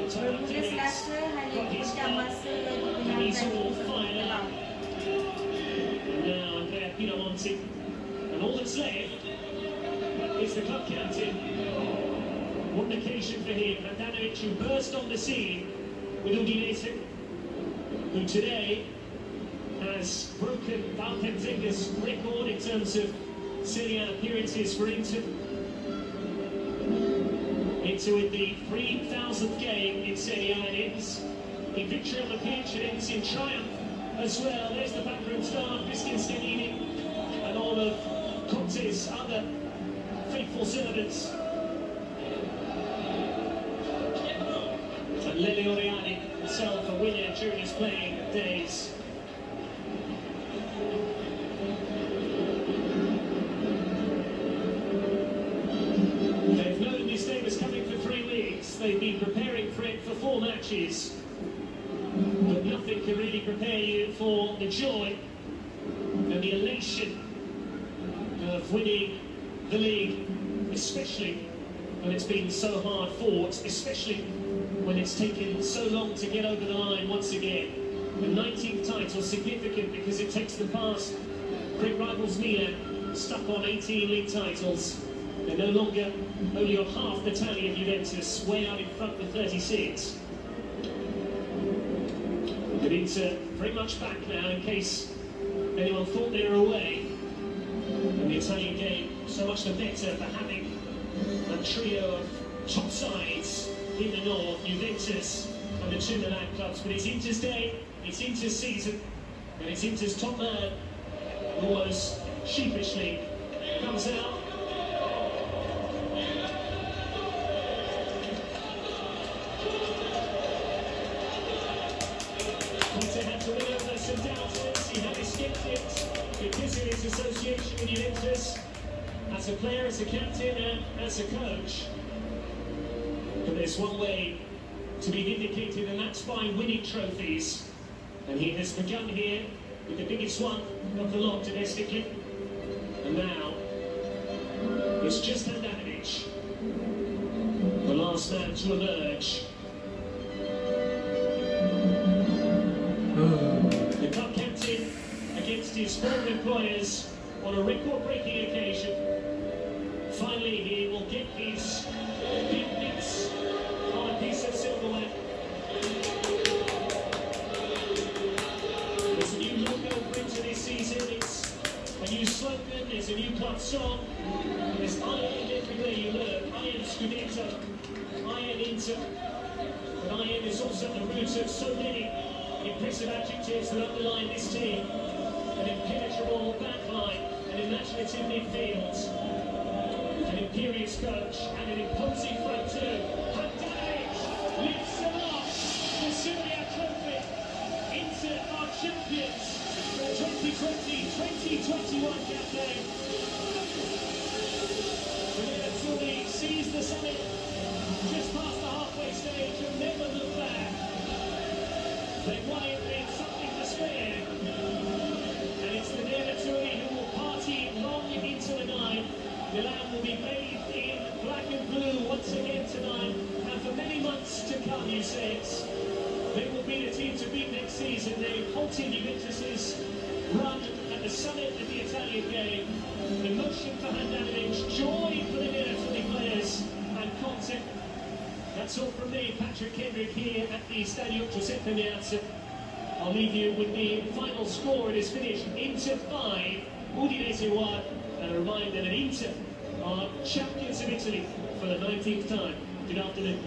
Bermuda Selasa hanya diberikan masa digunakan untuk berlaut. Now Andrea Pinamonti, and all that's left is the club captain. What an occasion for him, Handanovic, who burst on the scene with Udinese, who today has broken Valkenzega's record in terms of Serie A appearances for Inter. Inter with the 3,000th game in Serie A, and ends in victory on the pitch, it ends in triumph as well. There's the backroom staff, Biskin Stanini, and all of Conte's other faithful servants. And Lele Oriani himself a winner during his playing days. They've known this day was coming for 3 weeks. They've been preparing for it for 4 matches. But nothing can really prepare you for the joy and the elation of winning the league, especially when it's been so hard fought, especially when it's taken so long to get over the line once again. The 19th title is significant because it takes them past great rivals Milan, stuck on 18 league titles. They're no longer only on half the tally of Juventus, way out in front with 36. But Inter very much back now, in case anyone thought they were away. And the Italian game, so much the better for having a trio of top sides in the north, Juventus and the 2 Milan clubs. But it's Inter's day, it's Inter's season, and it's Inter's top man, almost sheepishly, comes out. Conte had to win over some doubters. He had escaped it because of his association with Juventus as a player, as a captain, and as a coach. But there's one way to be vindicated, and that's by winning trophies. And he has begun here with the biggest one of the lot domestically. And now it's just Handanovic, the last man to emerge. The club captain against his former employers on a record-breaking occasion. Finally, he will get his big bits on a piece of silverware. There's a new logo for Inter this season. It's a new slogan. There's a new club song. There's iron everywhere you look. Iron Scudetto, iron Inter. But iron is also the root of so many impressive adjectives that underline this team. An impenetrable backline, an imaginative midfield, an imperious coach, and an imposing front two. Handanovic lifts aloft the Serie A trophy. Inter are champions for 2020-2021 campaign. Nerazzurri sees the summit just past the halfway stage and never look back. They won it with something to spare. And it's the Nerazzurri who will party long into the night. Milan will be bathed in black and blue once again tonight, and for many months to come, you said. They will be the team to beat next season. They've halted Juventus's run at the summit of the Italian game. Emotion for Handanovic, joy for the Nerazzurri players, and Conte. That's all from me, Patrick Kendrick, here at the Stadio Giuseppe Meazza. I'll leave you with the final score. It is finished Inter 5, Udinese 1, and a reminder that Inter are champions of Italy for the 19th time. Good afternoon.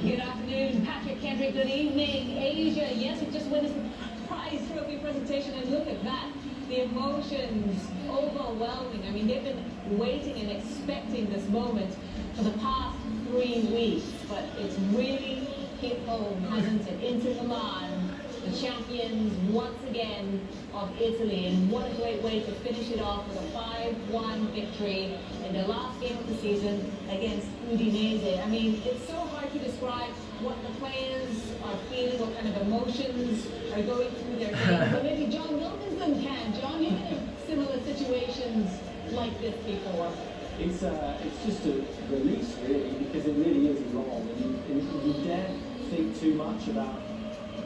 Good afternoon, Patrick Kendrick. Good evening, Asia. Yes, we just witnessed the prize trophy presentation, and look at that. The emotions overwhelming. I mean, they've been waiting and expecting this moment for the past 3 weeks, but it's really hit home, hasn't it? Inter Milan, the champions once again of Italy, and what a great way to finish it off with a 5-1 victory in the last game of the season against Udinese. I mean, it's so hard to describe what the players are feeling, what kind of emotions are going through their game. But maybe John Wilkinson can. John, you've been in similar situations like this before? It's just a release, really, because it really is long, and you daren't think too much about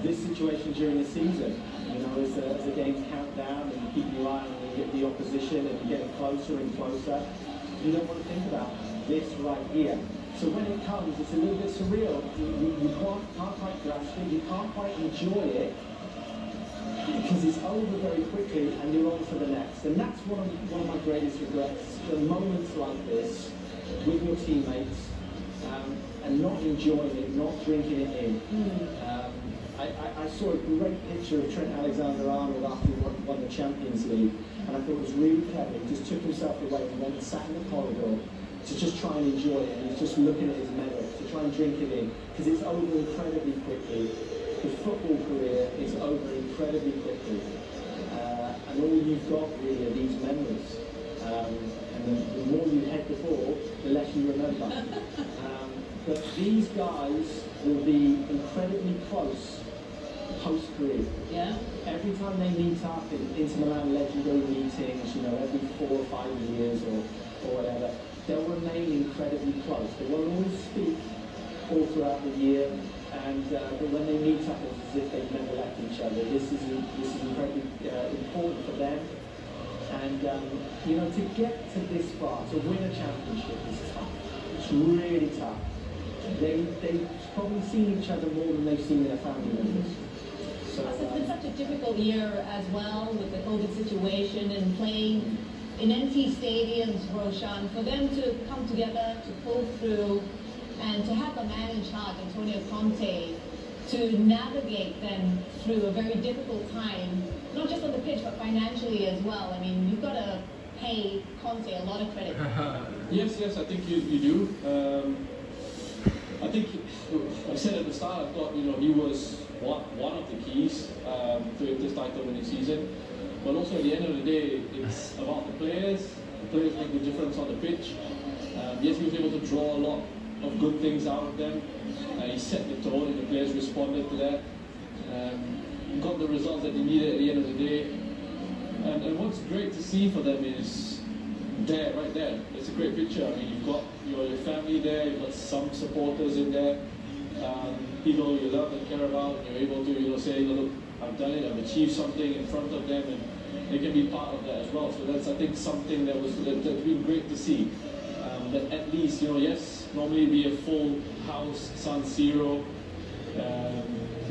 this situation during the season. You know, as the games count down and you keep your eye on the opposition and you're getting closer and closer, you don't want to think about this right here. So when it comes, it's a little bit surreal. You can't quite grasp it, you can't quite enjoy it, because it's over very quickly and you're on for the next. And that's one of my greatest regrets, the moments like this with your teammates, and not enjoying it, not drinking it in. I saw a great picture of Trent Alexander-Arnold after he won the Champions League, and I thought it was really clever. He just took himself away and went and sat in the corridor to just try and enjoy it, and he's just looking at his medal, to try and drink it in, because it's over incredibly quickly. The football career is over incredibly quickly, and all you've got really are these memories, and the more you head the ball, the less you remember. But these guys will be incredibly close post-career. Yeah. Every time they meet up in Inter Milan legendary meetings, you know, every 4 or 5 years or whatever, they'll remain incredibly close. They won't always speak all throughout the year, and but when they meet up, it's as if they've never left each other. This is incredibly important for them, and you know, to get to this far, to win a championship is tough. It's really tough. They've probably seen each other more than they've seen their family members. So, It's been such a difficult year as well with the COVID situation and playing in empty stadiums, Roshan. For them to come together, to pull through, and to have a man in charge, Antonio Conte, to navigate them through a very difficult time, not just on the pitch, but financially as well. I mean, you've got to pay Conte a lot of credit. Yes, I think you do. I think, I said at the start, I thought, you know, he was one of the keys to this title-winning season. But also at the end of the day, it's about the players. The players make the difference on the pitch. Yes, he was able to draw a lot of good things out of them. He set the tone and the players responded to that. Got the results that he needed at the end of the day. And what's great to see for them is there, right there. It's a great picture. I mean, you've got your family there, you've got some supporters in there, people you love and care about, and you're able to, you know, say, look, I've done it, I've achieved something in front of them, and they can be part of that as well. So that's, I think, something that's been great to see. That at least, you know, yes, normally it'd be a full house, San Siro,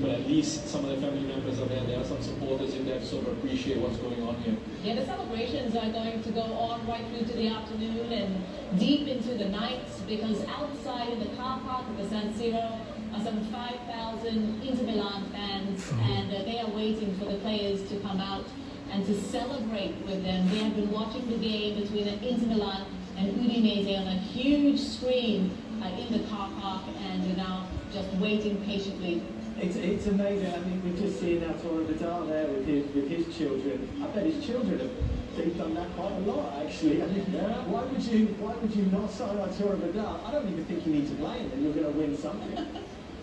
but at least some of the family members are there. There are some supporters in there to sort of appreciate what's going on here. Yeah, the celebrations are going to go on right through to the afternoon and deep into the night, because outside in the car park of the San Siro are some 5,000 Inter Milan fans, and they are waiting for the players to come out and to celebrate with them. They have been watching the game between Inter Milan and Udinese on a huge screen in the car park, and are now just waiting patiently. It's amazing. I mean, we've just seen Arturo Vidal there with his children. I bet his children they've done that quite a lot, actually. I mean, why would you not sign Arturo Vidal? I don't even think you need to play him, and you're going to win something.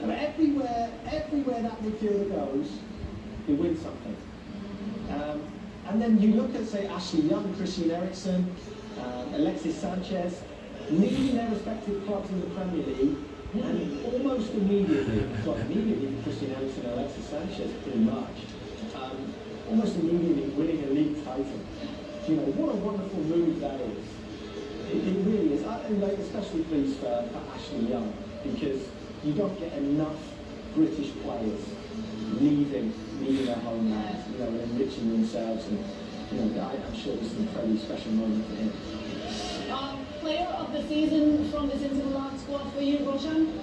And everywhere that midfielder goes, he wins something. And then you look at, say, Ashley Young, Christian Eriksen, Alexis Sanchez, leading their respective clubs in the Premier League. And almost immediately, Christian Eriksen and Alexis Sanchez, pretty much, almost immediately winning a league title. You know, what a wonderful move that is. It really is. I'm like, especially pleased for Ashley Young, because you don't get enough British players leaving their homeland, you know, and enriching themselves. And, you know, I'm sure this is an incredibly special moment for him. Player of the season from this Inter Milan squad for you, Roshan?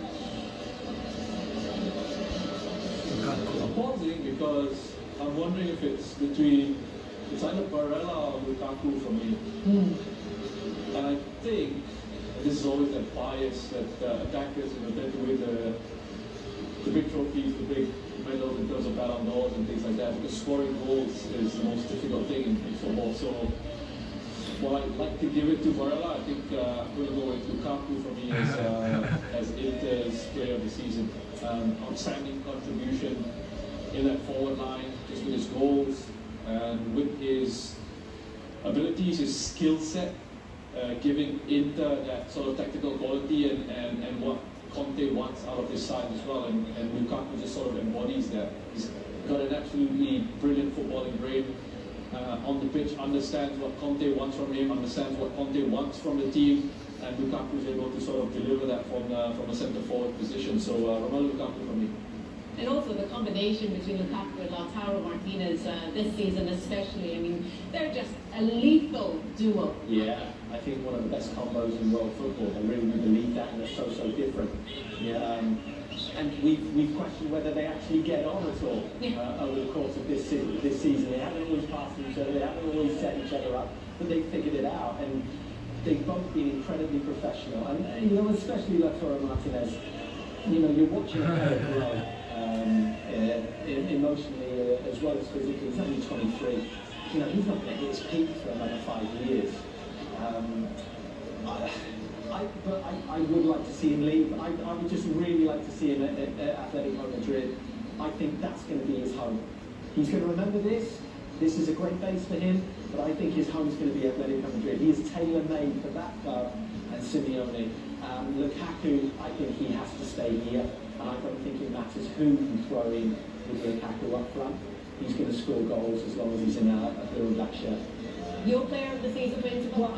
I'm pausing because I'm wondering if it's either Barella or Lukaku for me. And I think, and this is always that bias that attackers, you know, tend to win the big trophies, the big medals in terms of Ballon d'Ors and things like that, because scoring goals is the most difficult thing in football. So, well, I'd like to give it to Barella. I think I'm going to go with Lukaku for me as Inter's player of the season. Outstanding contribution in that forward line, just with his goals and with his abilities, his skill set, giving Inter that sort of tactical quality and what Conte wants out of his side as well. And Lukaku just sort of embodies that. He's got an absolutely brilliant footballing brain. On the pitch, understands what Conte wants from him, understands what Conte wants from the team, and Lukaku is able to sort of deliver that from a centre forward position. So Romelu Lukaku for me. And also the combination between Lukaku and Lautaro Martinez this season especially, I mean, they're just a lethal duo. Yeah, I think one of the best combos in world football. I really believe that, and they're so different. Yeah, and we've questioned whether they actually get on at all over the course of this season. They haven't always passed each other, they haven't always set each other up, but they've figured it out, and they've both been incredibly professional. And you know, especially Lautaro Martinez, you know, you're watching him grow emotionally as well as physically. He's only 23. You know, he's not going to hit his peak for another 5 years. But I would like to see him leave. I would just really like to see him at Atletico Madrid. I think that's going to be his home. He's going to remember this. This is a great base for him, but I think his home is going to be Atletico Madrid. He is tailor-made for that club and Simeone. Lukaku, I think he has to stay here, and I don't think it matters who you throw in with Lukaku up front. He's going to score goals as long as he's in a blue and black shirt. Your player of the season, Principal? Well,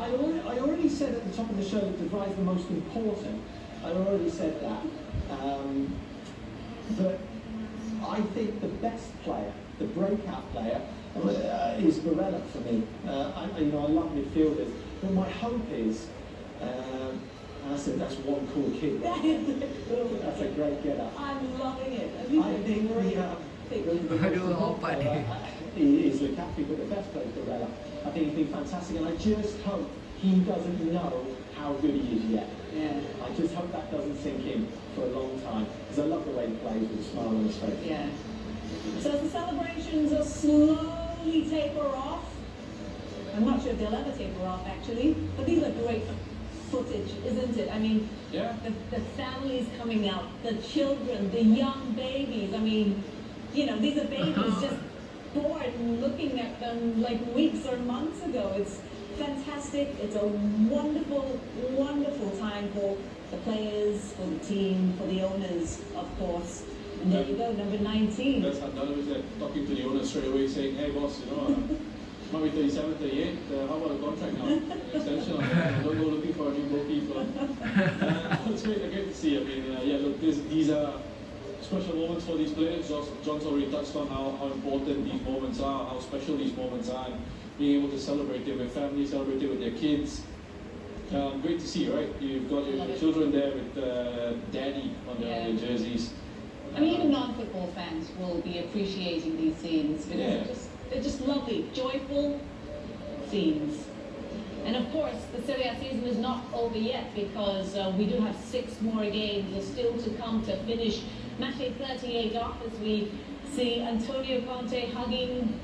I already said at the top of the show that De Vrij is the most important. I already said that. But I think the best player, the breakout player, is Barella for me. I love midfielders, but my hope is, I said that's one cool kid. That's a great getter. I'm loving it. I think the whole is Lukaku, but the best player is Barella. I think he's been fantastic, and I just hope he doesn't know how good he is yet. Yeah. I just hope that doesn't sink in for a long time, because I love the way he plays with a smile on his face. Yeah. So as the celebrations are slowly taper off, I'm not sure if they'll ever taper off actually, but these are great footage, isn't it? I mean, yeah. The families coming out, the children, the young babies. I mean, you know, these are babies just born, looking at them like weeks or months ago. It's fantastic. It's a wonderful, wonderful time for the players, for the team, for the owners, of course. And there you go, number 19. That's another was talking to the owner straight away, saying, "Hey boss, you know, might be 37, 38. How about a contract now? Extension? Don't go looking for a new goalkeeper." It's great to see. I mean, yeah, look, these are special moments for these players. John's already touched on how important these moments are, how special these moments are, and being able to celebrate it with family, celebrate it with their kids. Great to see, right? You've got your children there with daddy on their jerseys. I mean, even non-football fans will be appreciating these scenes because they're just lovely, joyful scenes. And of course, the Serie A season is not over yet because we do have 6 more games still to come to finish match day 38 off as we see Antonio Conte hugging,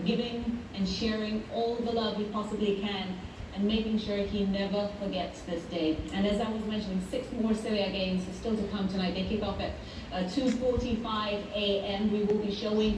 giving and sharing all the love he possibly can and making sure he never forgets this day. And as I was mentioning, 6 more Serie A games are still to come tonight. They kick off at 2:45 a.m. We will be showing